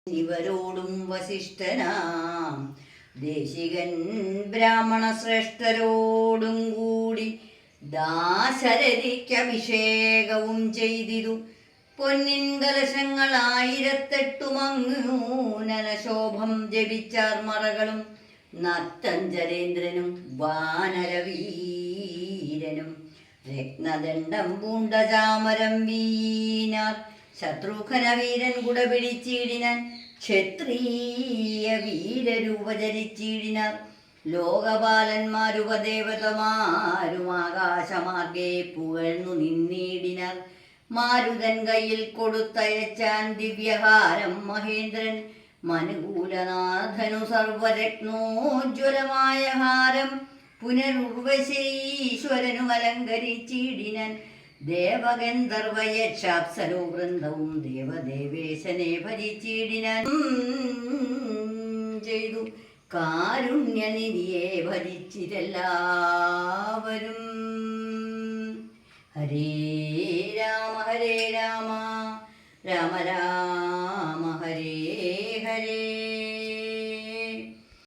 ഇവരോടും വസിഷ്ഠനാം ദേശികൻ ബ്രാഹ്മണ ശ്രേഷ്ഠരോടും കൂടി ദാശരഥിക്കഭിഷേകവും ചെയ്തിരു. പൊന്നിൻ കലശങ്ങൾ 1008 ശോഭം ജപിച്ചാർമറകളും നത്തഞ്ചരേന്ദ്രനും വാനരവീരനും രത്നദണ്ഡം പൂണ്ട ചാമരം വീണാർ. ശത്രുഘ്ന വീരൻ കുട പിടിച്ചിടിനാൻ, ക്ഷത്രിയ വീരരൂപചരിച്ചിടിനാർ. ലോകപാലന്മാരുപദേവതമാരും ആകാശമാർഗെ പുകഴ്ന്നു നിന്നിടിനാർ. മാരുതൻ കയ്യിൽ കൊടുത്തയച്ചാൻ ദിവ്യഹാരം മഹേന്ദ്രൻ, മനുകൂലനാഥനു സർവരത്നോജ്വലമായ ഹാരം. പുനരുർവശീശ്വരനും അലങ്കരിച്ചിടിനാൻ. ദേവഗന്ധർവയക്ഷാപ്സരോ വൃന്ദവും ദേവദേവേശനെ ഭജിച്ചിടിനാൻ ചെയ്തു. കാരുണ്യനിധിയെ ഭജിച്ചിരെല്ലാവരും. ഹരേ രാമ ഹരേ രാമ രാമ രാമ ഹരേ ഹരേ.